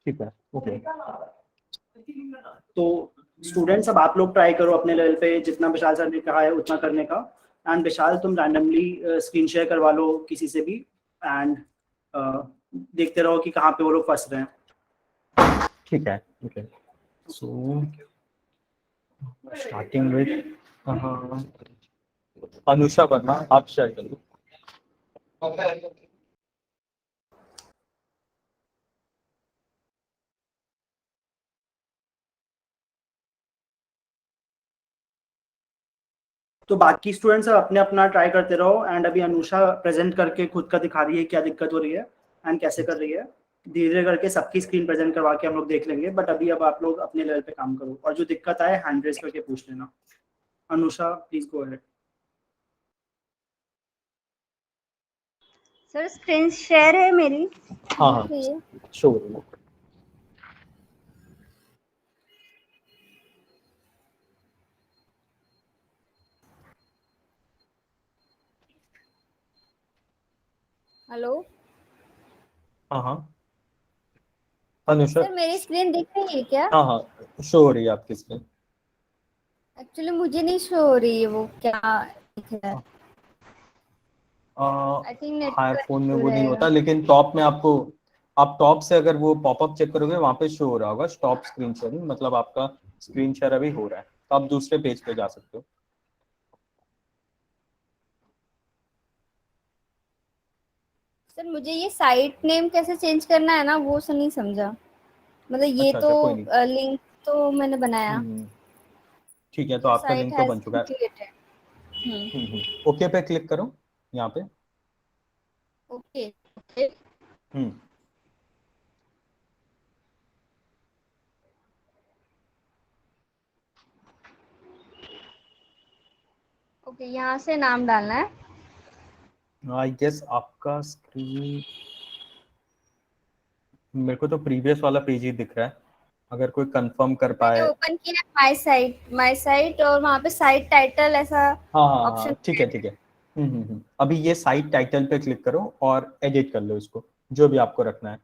ठीक है, ओके। तो स्टूडेंट्स अब आप लोग ट्राई करो अपने लेवल पे जितना विशाल सर ने कहा है उतना करने का, एंड विशाल तुम रैंडमली स्क्रीन शेयर करवा लो किसी से भी, एंड देखते रहो कि कहाँ पे वो लोग फंस रहे हैं। ठीक है, okay. So starting with Anusha Verma, आप शेयर कर दो। तो बाकी स्टूडेंट्स अपने अपना ट्राई करते रहो, एंड अभी अनुषा प्रेजेंट करके खुद का दिखा रही है क्या दिक्कत हो रही है एंड कैसे कर रही है। धीरे धीरे करके सबकी स्क्रीन प्रेजेंट करवा के हम लोग देख लेंगे, बट अभी अब आप लोग अपने लेवल पे काम करो, और जो दिक्कत आए हैंड रेज करके पूछ लेना। Anusha please go ahead. Sir screen share है मेरी। हाँ हाँ, तो ये शो हो रही है। हेलो हाँ हाँ, अनुषा, सर, मेरी स्क्रीन दिख रही है क्या? हाँ हाँ, शो हो रही है आपकी स्क्रीन। एक्चुअली मुझे नहीं शो हो रही है, वो क्या दिख रहा है। आई थिंक हाँ, नेटवर्क फोन में इशू वो नहीं रहेगा। होता, लेकिन टॉप में आपको, आप टॉप से अगर वो पॉपअप चेक करोगे वहां पे शो हो रहा होगा स्टॉप स्क्रीन शेयरिंग, मतलब आपका स्क्रीन शेयर अभी हो रहा है, तो आप दूसरे पेज पे जा सकते हो। सर मुझे ये साइट नेम कैसे चेंज करना है ना, वो नहीं समझा। मतलब ये अच्छा तो अच्छा, कोई नहीं। लिंक तो मैंने बनाया। हम्म, ठीक है, तो योर आपका साइट लिंक तो हैज बन चुका बीन है। क्रिएटेड। हम्म। ओके पे क्लिक करो यहाँ पे। ओके। हम्म, ओके, यहाँ से नाम डालना है। आई गेस आपका स्क्रीन, मेरे को तो प्रीवियस वाला पेज ही दिख रहा है, अगर कोई कंफर्म कर मैंने पाए। ओपन किया माय साइट, और वहाँ पे साइट टाइटल ऐसा हाँ हाँ ऑप्शन। हाँ, ठीक है ठीक है। अभी ये साइट टाइटल पे क्लिक करो और एडिट कर लो इसको, जो भी आपको रखना है।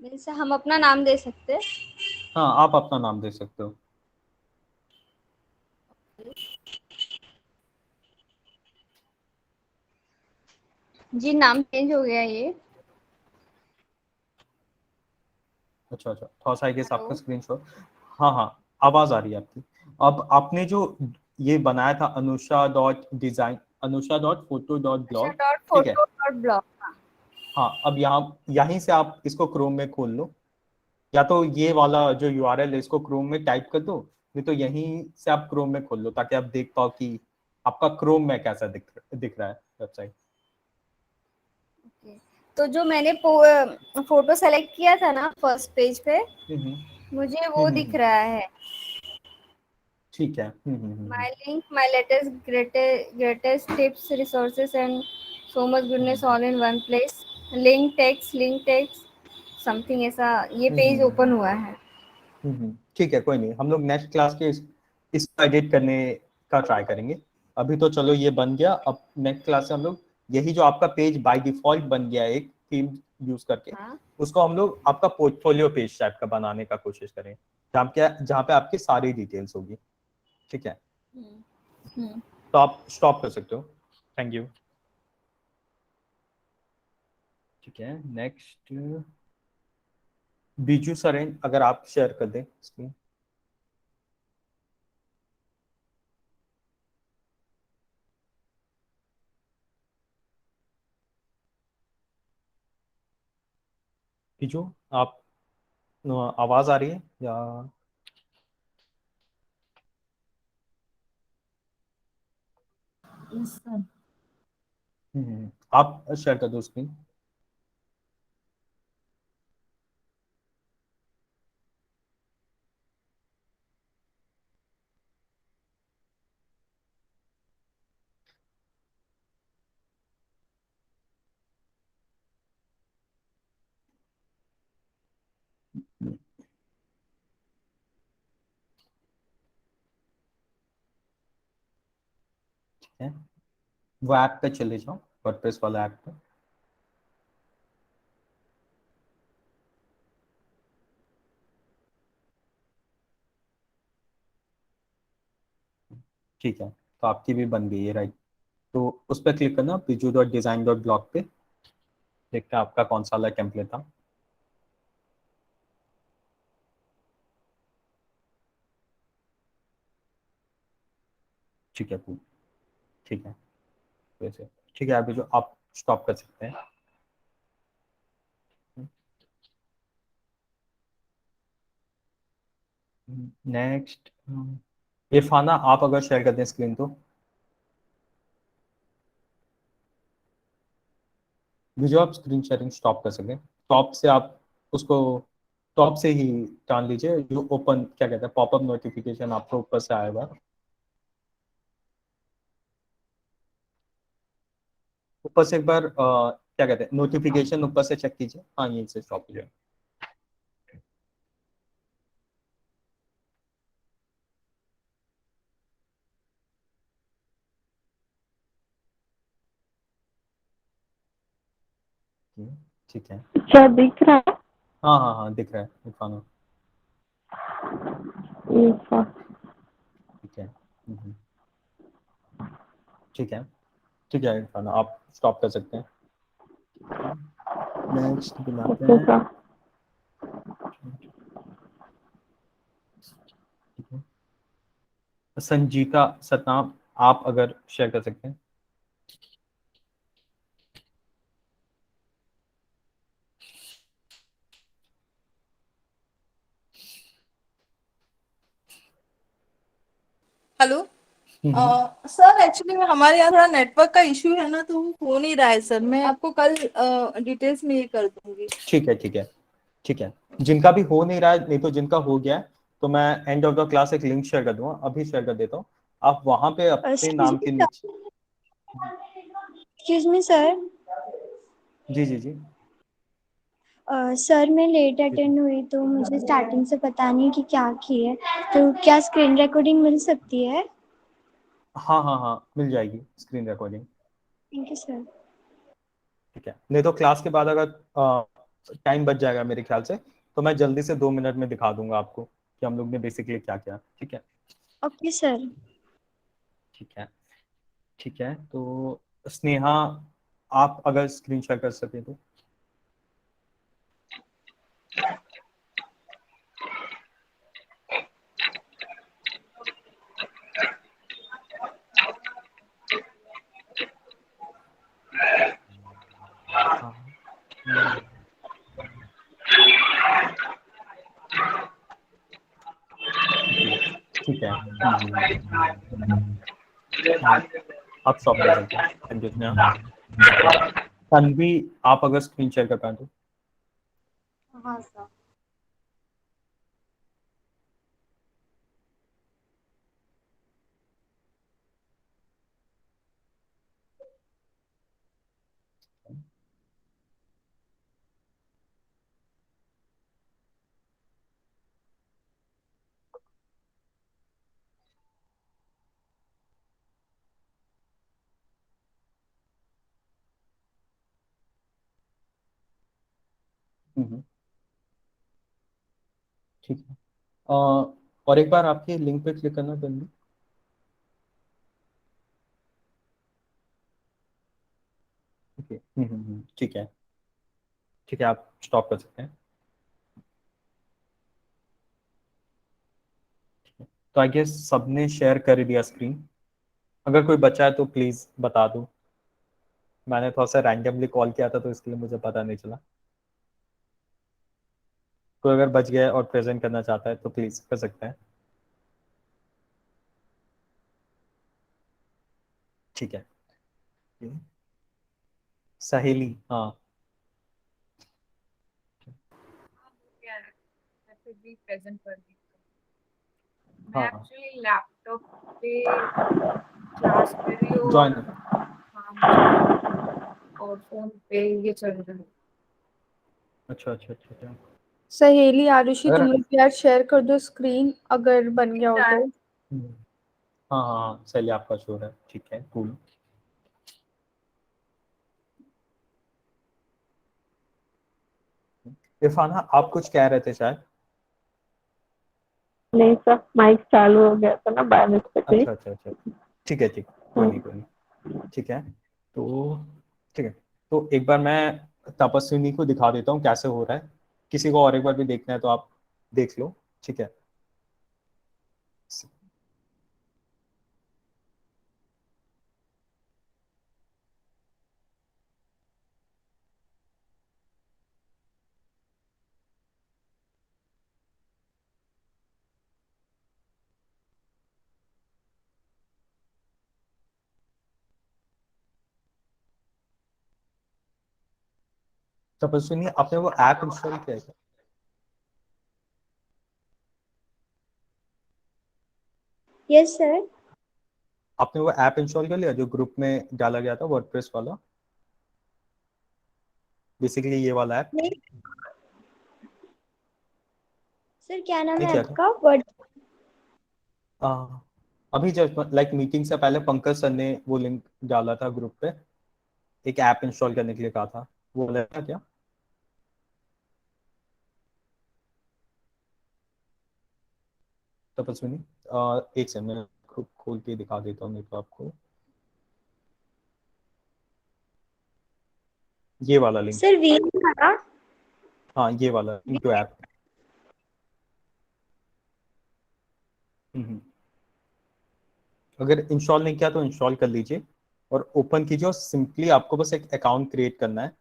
मीन्स हम अपना नाम दे सकते हैं। हाँ, आप अपना नाम दे सकते हो। जी नाम चेंज हो गया ये। अच्छा अच्छा, थोड़ा सा आई गेस हेलो। आपका स्क्रीनशॉट। हाँ हाँ, आवाज आ रही है आपकी। अब आपने जो ये बनाया था Anusha dot design, Anusha dot photo dot अच्छा, ब्लॉग, डॉट ठीक है। Photo dot blog. हाँ, अब यहाँ यहीं से आप इसको क्रोम में खोल लो, या तो ये वाला जो यूआरएल है इसको क्रोम में टाइप कर दो, नहीं तो यहीं से आप क्रोम में खोल लो, ताकि आप देख पाओ कि आपका क्रोम में कैसा दिख रहा है वेबसाइट। तो जो मैंने फोटो सेलेक्ट किया था ना फर्स्ट पेज पे, हम्म मुझे वो दिख हम्म, रहा है। ठीक है। My link, my latest greatest tips, resources and so much goodness all in one place. Link text something ऐसा ये पेज ओपन हुआ है। ठीक है, कोई नहीं, हम लोग नेक्स्ट क्लास के इसको एडिट करने का ट्राई करेंगे। अभी तो चलो ये बन गया, अब नेक्स्ट क्लास से हम लोग यही जो आपका पेज बाय डिफॉल्ट बन गया है एक थीम यूज करके, हाँ। उसको हम लोग आपका पोर्टफोलियो पेज टाइप का बनाने का कोशिश करें, जहाँ पे आपकी सारी डिटेल्स होगी। ठीक है, हम्म। हम्म। तो आप स्टॉप कर सकते हो। Thank you. ठीक है, नेक्स्ट बीजू सरेन, अगर आप शेयर कर दें स्क्रीन। बीजू, आप, आवाज आ रही है या? आप शेयर कर दो स्क्रीन। है, वो ऐप पे चले जाओ, वर्डप्रेस वाला ऐप पे। ठीक है, तो आपकी भी बन गई है, राइट। तो उस पर क्लिक करना, piju.design.blog पे। देखते हैं आपका कौन सा वाला टेम्पलेट था। ठीक है, cool, ठीक है, वैसे ठीक है, अभी जो आप स्टॉप कर सकते हैं। नेक्स्ट, इरफाना आप अगर शेयर कर दें स्क्रीन तो जो आप स्क्रीन शेयरिंग स्टॉप कर सकें, टॉप से आप उसको टॉप से ही टान लीजिए, जो ओपन क्या कहते हैं पॉपअप नोटिफिकेशन आपको ऊपर से आएगा, ऊपर से एक बार क्या कहते हैं नोटिफिकेशन ऊपर से चेक कीजिए। हाँ, यहीं से स्टॉप कीजिए। ठीक है, अच्छा दिख रहा है? हाँ हाँ हाँ, दिख रहा है इरफाना। अच्छा, ठीक है, ठीक है, ठीक है इरफाना, आप स्टॉप कर सकते हैं। नेक्स्ट बनाते ओके हैं। सर। ठीक है, संजीता सतनाम आप अगर शेयर कर सकते हैं। हेलो। सर एक्चुअली हमारे यहाँ थोड़ा नेटवर्क का इशू है ना, तो वो हो नहीं रहा है सर। मैं आपको कल डिटेल्स में ये कर दूंगी। ठीक है, ठीक है, ठीक है, जिनका भी हो नहीं रहा है, नहीं तो जिनका हो गया है तो मैं एंड ऑफ द क्लास एक लिंक शेयर कर दूंगा, अभी शेयर कर देता हूँ। आप वहां पे अपने नाम के नीचे। Excuse me sir. जी जी जी। सर मैं लेट अटेंड हुई तो मुझे स्टार्टिंग से पता नहीं कि क्या की है, तो क्या स्क्रीन रिकॉर्डिंग मिल सकती है? हाँ हाँ हाँ, मिल जाएगी screen recording. Thank you sir. ठीक है, नहीं तो क्लास के बाद अगर टाइम बच जाएगा मेरे ख्याल से, तो मैं जल्दी से 2 मिनट में दिखा दूंगा आपको कि हम लोग ने बेसिकली क्या किया। ठीक है, ओके सर। ठीक है, ठीक है, तो स्नेहा आप अगर स्क्रीन शेयर कर सके तो। हाँ, ठीक है, आप स्टॉप कर सकते हैं। Thank you Sneha. तन्वी आप अगर स्क्रीन शेयर कर पाए तो। हाँ सर। ठीक है, और एक बार आपके लिंक पे क्लिक करना तन्वी। ठीक है, ठीक है, ठीक है, आप स्टॉप कर सकते हैं। तो आई गेस सबने शेयर कर दिया स्क्रीन। अगर कोई बचा है तो प्लीज बता दो। मैंने थोड़ा सा रैंडमली कॉल किया था तो इसलिए मुझे पता नहीं चला। कोई अगर बच गया है और प्रेजेंट करना चाहता है तो प्लीज कर सकते हैं। ठीक है, सहेली, हाँ मैं फिर भी प्रेजेंट कर दी। मैं हाँ हाँ, एक्चुअली लैपटॉप पे क्लास कर रही हूँ ज्वाइन। और हाँ मुझे और फोन पे ये चल रहा है। अच्छा अच्छा अच्छा अच्छा। सहेली आरुषि, अगर तुम लोग यार शेयर कर दो स्क्रीन अगर बन गया हो तो। हम्म, हाँ हाँ हाँ, चलिए आपका शो है, ठीक है, कूल। इरफाना आप कुछ कह रहे थे शायद। नहीं सर, माइक चालू हो गया था ना बाय मिस्टेकली। अच्छा अच्छा अच्छा, ठीक है, ठीक, कोई नहीं कोई नहीं, ठीक है। तो ठीक है, तो एक बार मैं तपस्विनी को दिखा देता हूँ कैसे हो रहा है। किसी को और एक बार भी देखना है तो आप देख लो, ठीक है। तपस्विनी आपने वो ऐप इंस्टॉल किया है क्या? Yes sir. आपने वो ऐप इंस्टॉल कर लिया जो ग्रुप में डाला गया था, वर्डप्रेस वाला, बेसिकली ये वाला ऐप? नहीं सर, क्या नाम नहीं है किया क्या? आपका? वर्ड आ, अभी जब लाइक मीटिंग से पहले पंकज सर ने वो लिंक डाला था ग्रुप पे, एक ऐप इंस्टॉल करने के लिए कहा था, वो वाला था क्या? तपस्विनी एक सेकंड मैं खोल के दिखा देता हूँ नहीं तो आपको, ये वाला लिंक। सर वीन था। हाँ ये वाला लिंक टू ऐप। अगर इंस्टॉल नहीं किया तो इंस्टॉल कर लीजिए और ओपन कीजिए, और सिंपली आपको बस एक अकाउंट क्रिएट करना है,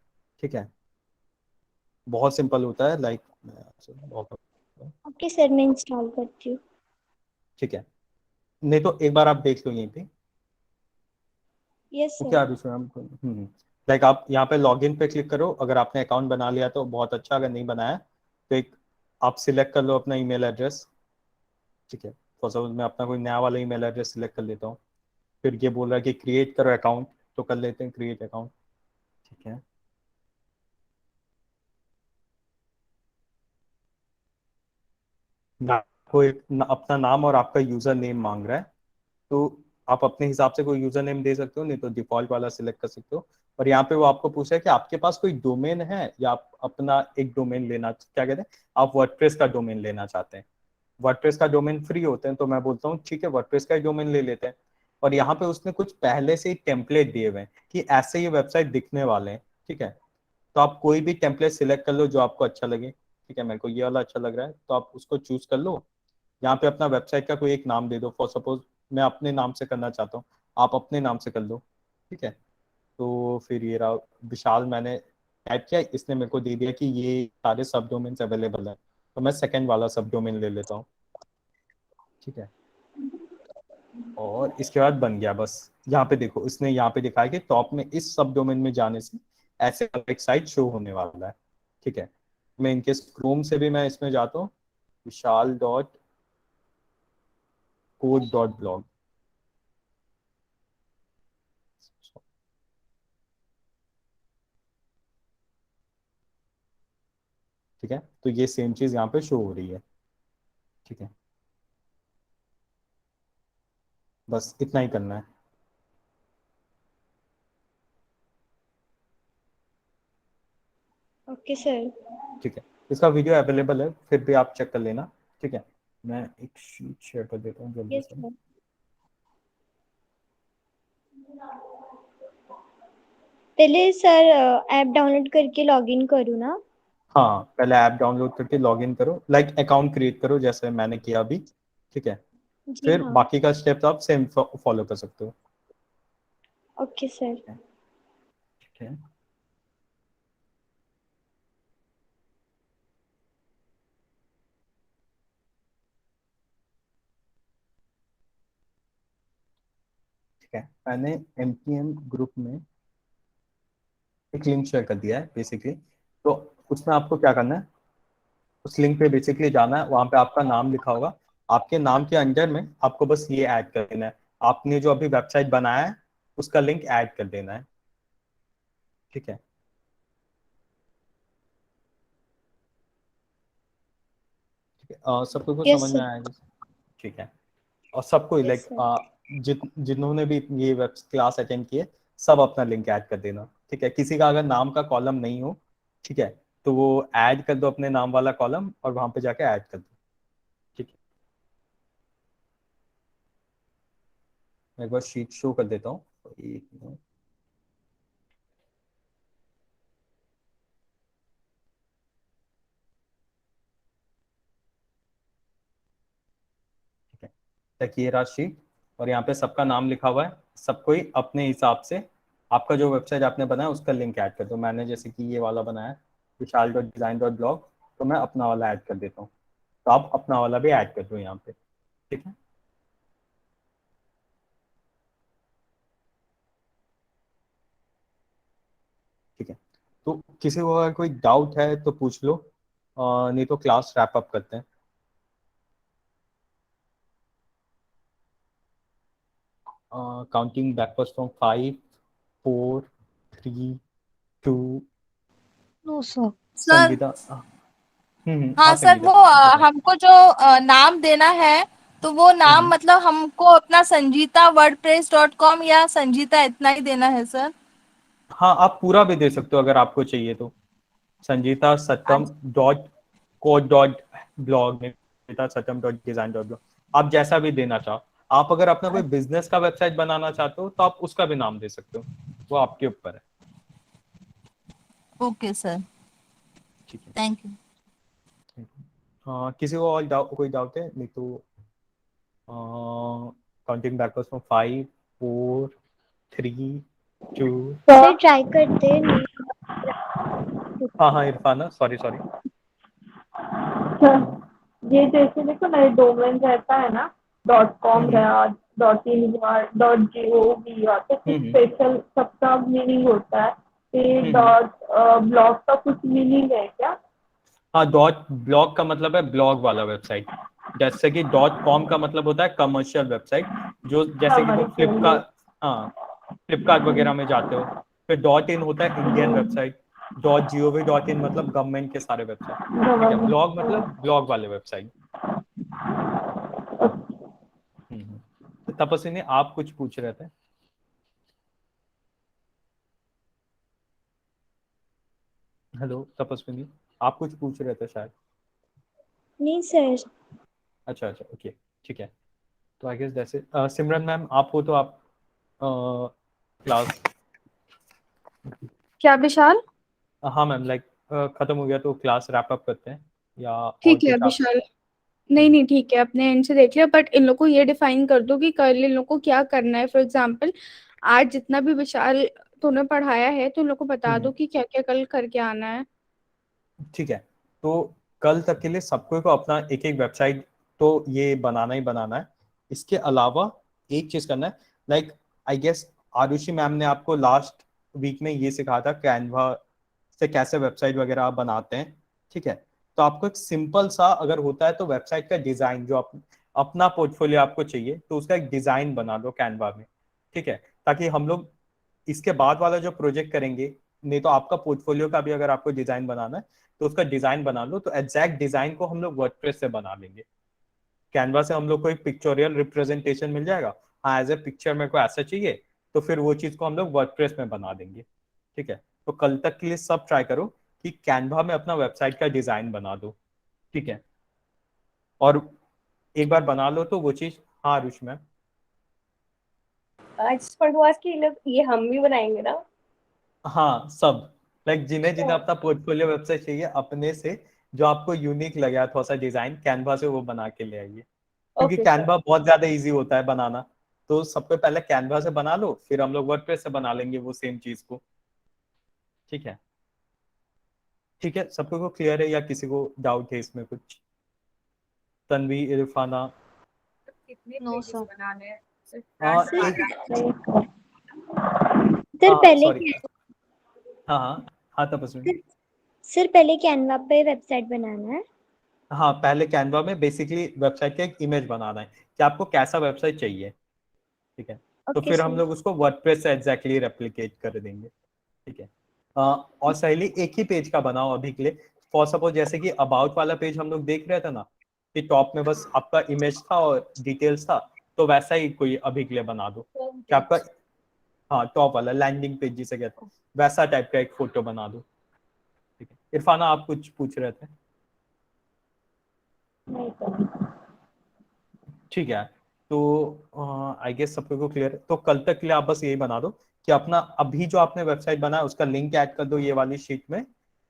ठीक है। बहुत सिंपल होता है, लाइक ओके सर, मैं इंस्टॉल करती हूँ। ठीक है, नहीं तो एक बार आप देख लो यहीं पे। यस वो सर। क्या अभी हम, लाइक आप यहाँ पे लॉगिन पे क्लिक करो, अगर आपने अकाउंट बना लिया तो बहुत अच्छा, अगर नहीं बनाया तो एक आप सिलेक्ट कर लो अपना ईमेल एड्रेस, ठीक है। फॉर सपोज मैं अपना कोई नया वाला ईमेल एड्रेस सिलेक्ट कर लेता हूँ, फिर ये बोल रहा है कि क्रिएट करो अकाउंट, तो कर लेते हैं क्रिएट अकाउंट, ठीक है। ना आपको एक अपना नाम और आपका यूजर नेम मांग रहा है, तो आप अपने हिसाब से कोई यूजर नेम दे सकते हो, नहीं तो डिफॉल्ट वाला सिलेक्ट कर सकते हो। और यहाँ पे वो आपको पूछ रहा है कि आपके पास कोई डोमेन है या आप अपना एक डोमेन लेना, क्या कहते हैं, आप वर्डप्रेस का डोमेन लेना चाहते हैं। वर्डप्रेस का डोमेन फ्री होते हैं, तो मैं बोलता हूँ ठीक है वर्डप्रेस का ही डोमेन ले लेते हैं। और यहाँ पे उसने कुछ पहले से ही टेम्पलेट दिए हुए हैं कि ऐसे ये वेबसाइट दिखने वाले हैं, ठीक है। तो आप कोई भी टेम्पलेट सिलेक्ट कर लो जो आपको अच्छा लगे, ठीक है। मेरे को ये वाला अच्छा लग रहा है तो आप उसको चूज कर लो। यहाँ पे अपना वेबसाइट का कोई एक नाम दे दो, फॉर सपोज मैं अपने नाम से करना चाहता हूँ, आप अपने नाम से कर लो, ठीक है। तो फिर ये रहा विशाल, मैंने टाइप किया, इसने मेरे को दे दिया कि ये सारे सब डोमेन्स अवेलेबल है, तो मैं सेकंड वाला सब डोमेन ले लेता हूँ, ठीक है। और इसके बाद बन गया बस। यहाँ पे देखो इसने यहाँ पे दिखाया कि टॉप में इस सब डोमेन में जाने से ऐसे एक साइट शो होने वाला है, ठीक है। मैं इनके क्रोम से भी मैं इसमें जाता हूँ, विशाल डॉट कोड डॉट ब्लॉग, ठीक है। तो ये सेम चीज यहाँ पे शो हो रही है, ठीक है। बस इतना ही करना है, ओके सर। ठीक है। इसका वीडियो अवेलेबल है, फिर भी आप चेक कर लेना, ठीक है। मैं एक शीट शेयर कर देता हूँ जल्दी यस से। सर। पहले सर ऐप डाउनलोड करके लॉगिन करूँ ना? हाँ पहले ऐप डाउनलोड करके लॉगिन करो, लाइक अकाउंट क्रिएट करो जैसे मैंने किया अभी, ठीक है। जी फिर हाँ। बाकी का स्टेप आप सेम फॉलो कर सकते हो, ओके सर। ठीक है। ठीक है, मैंने एमटीएम ग्रुप में एक लिंक शेयर कर दिया है बेसिकली। तो उसमें आपको क्या करना है, उस लिंक पे बेसिकली जाना है, वहां पे आपका नाम लिखा होगा, आपके नाम के अंडर में आपको बस ये ऐड कर देना है, आपने जो अभी वेबसाइट बनाया है उसका लिंक ऐड कर देना है, ठीक है। ठीक है, सबको को यस समझ में सर। आया, ठीक है। और सबको यस लाइक सर। जिन्होंने भी ये वेब क्लास अटेंड किए सब अपना लिंक ऐड कर देना, ठीक है। किसी का अगर नाम का कॉलम नहीं हो, ठीक है, तो वो ऐड कर दो अपने नाम वाला कॉलम और वहां पे जाके ऐड कर दो, ठीक है। मैं एक बार शीट शो कर देता हूँ, एक मिनट। ठीक है, तक ये रहा शीट और यहाँ पे सबका नाम लिखा हुआ है। सबको ही अपने हिसाब से आपका जो वेबसाइट आपने बनाया उसका लिंक ऐड कर दो। मैंने जैसे कि ये वाला बनाया है vishal.design.blog, तो मैं अपना वाला ऐड कर देता हूँ, तो आप अपना वाला भी ऐड कर दो यहाँ पे, ठीक है। ठीक है, तो किसी को अगर कोई डाउट है तो पूछ लो, नहीं तो क्लास रैप अप करते हैं। Counting backwards from 5 4 3 2। No sir. Sangeeta, हाँ सर, संगीता वो हमको जो नाम देना है तो वो नाम मतलब हमको अपना sangeeta.wordpress.com या संजीता इतना ही देना है सर? हाँ, आप पूरा भी दे सकते हो अगर आपको चाहिए तो। संजीता सत्यम डॉट कोड डॉट ब्लॉग में, संजीता सत्यम डॉट डिजाइन डॉट ब्लॉग, आप जैसा भी देना चाहो। आप अगर अपना कोई बिजनेस का वेबसाइट बनाना चाहते हो तो आप उसका भी नाम दे सकते हो, वो आपके ऊपर है। ओके सर, ठीक है, थैंक यू। किसी को और कोई डाउट है? नहीं तो counting backwards from 5 4 3 2। Sir try करते हैं। हाँ इरफाना, सॉरी। ये जैसे देखो ना, डोमेन रहता है ना, .com रहा, .in हुआ, .gov हुआ, तो कुछ स्पेशल सबका मीनिंग होता है। फिर ब्लॉग का कुछ मीनिंग है क्या? हाँ, डॉट ब्लॉग का मतलब है ब्लॉग वाला वेबसाइट, जैसे कि .com का मतलब होता है कमर्शियल वेबसाइट, जो जैसे कि वो फ्लिपकार्ट, हाँ फ्लिपकार्ट वगैरह में जाते हो। फिर .in होता है इंडियन वेबसाइट, .gov.in मतलब गवर्नमेंट के सारे वेबसाइट, ठीक है। ब्लॉग मतलब ब्लॉग वाले वेबसाइट। तो तपस्विनी आप कुछ पूछ रहे थे? हेलो तपस्विनी, आप कुछ पूछ रहे थे शायद। नहीं सर। अच्छा ओके, ठीक है। तो आई गेस जैसे सिमरन मैम आप हो तो आप क्लास। क्या विशाल? हाँ मैम, लाइक खत्म हो गया तो क्लास रैप अप करते हैं या और ठीक है कुछ आप? विशाल। नहीं ठीक है, अपने एंड से देख लिया, बट इन लोग को ये डिफाइन कर दो कि कल इन लोग को क्या करना है। फॉर एग्जाम्पल आज जितना भी विशाल तूने पढ़ाया है तो इन लोग को बता दो कि क्या क्या कल करके आना है। ठीक है, तो कल तक के लिए सबको को अपना एक एक वेबसाइट तो ये बनाना ही बनाना है। इसके अलावा एक चीज करना है, like I guess Arushi ma'am ने आपको लास्ट वीक में ये सिखाया था कैनवा से कैसे वेबसाइट वगैरह आप बनाते हैं, ठीक है। तो आपको एक सिंपल सा अगर होता है तो वेबसाइट का डिजाइन जो आप अपना पोर्टफोलियो आपको चाहिए तो उसका एक डिजाइन बना लो कैनवा में, ठीक है, ताकि हम लोग इसके बाद वाला जो प्रोजेक्ट करेंगे, नहीं तो आपका पोर्टफोलियो का भी अगर आपको डिजाइन बनाना है तो उसका डिजाइन बना लो, तो एग्जैक्ट डिजाइन को हम लोग वर्डप्रेस से बना लेंगे। कैनवा से हम लोग को एक पिक्चोरियल रिप्रेजेंटेशन मिल जाएगा, हाँ एज ए पिक्चर मेरे को ऐसा चाहिए, तो फिर वो चीज को हम लोग वर्डप्रेस में बना देंगे, ठीक है। तो कल तक के लिए सब ट्राई करो कि कैनवा में अपना वेबसाइट का डिजाइन बना दो, ठीक है। और एक बार बना लो तो वो चीज, हाँ आरुष मैम। आज पढ़वास की लोग ये हम भी बनाएंगे ना? हाँ सब, लाइक जिन्हें जिन्हें अपना पोर्टफोलियो वेबसाइट चाहिए अपने से जो आपको यूनिक लगा थोड़ा सा डिजाइन, कैनवा से वो बना के ले आइए, क्योंकि कैनवा बहुत ज्यादा इजी होता है बनाना। तो सबसे पहले कैनवा से बना लो, फिर हम लोग वर्डप्रेस से बना लेंगे वो सेम चीज को, ठीक है। ठीक है, सबको को क्लियर है या किसी को डाउट है इसमें कुछ? तन्वी, इरफाना? कितने पेजेस बनाने हैं? सर पहले सॉरी, हाँ तपस्वी। सर पहले कैनवा पे वेबसाइट बनाना है? हाँ, पहले कैनवा में बेसिकली वेबसाइट का एक इमेज बनाना है कि आपको कैसा वेबसाइट चाहिए, ठीक है। तो फिर हम लोग उसको वर्डप्रेस से एग्जैक्टली रेप्लिकेट कर देंगे, ठीक है। और सहेली एक ही पेज का बनाओ अभी के लिए। फॉर सपोज जैसे कि अबाउट वाला पेज हम लोग देख रहे थे ना, कि टॉप में बस आपका इमेज था और डिटेल्स था, तो वैसा ही कोई अभी के लिए बना दो कि आपका, हाँ टॉप वाला लैंडिंग पेज जिसे कहते हैं वैसा टाइप का एक फोटो बना दो। ठीक है, इरफाना आप कुछ पूछ रहे थे? नहीं सर। ठीक है, तो आई गेस सब को क्लियर है। तो कल तक के लिए आप बस यही बना दो कि अपना अभी जो आपने वेबसाइट बनाया उसका लिंक ऐड कर दो ये वाली शीट में।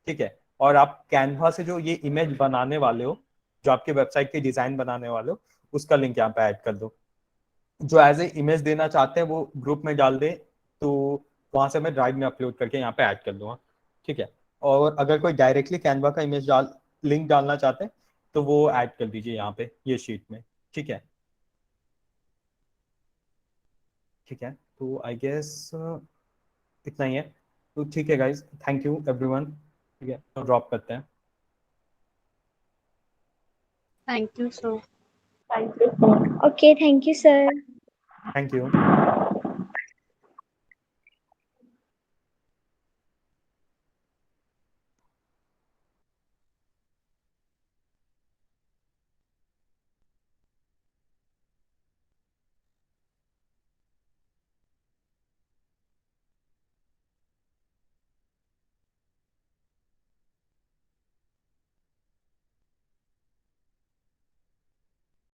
ठीक है, और आप कैनवा से जो ये इमेज बनाने वाले हो, जो आपके वेबसाइट के डिजाइन बनाने वाले हो, उसका लिंक यहाँ पे ऐड कर दो। जो एज ए इमेज देना चाहते हैं वो ग्रुप में डाल दे, तो वहां से मैं ड्राइव में अपलोड करके यहाँ पे ऐड कर दूंगा। ठीक है, और अगर कोई डायरेक्टली कैनवा का इमेज लिंक डालना चाहते हैं तो वो ऐड कर दीजिए यहाँ पे ये शीट में। ठीक है, ठीक है, तो आई गेस इतना ही है। तो ठीक है गाइज, थैंक यू एवरीवन। ठीक है, तो ड्रॉप करते हैं। Thank you sir. Thank you sir. Okay, thank you, sir. Thank you.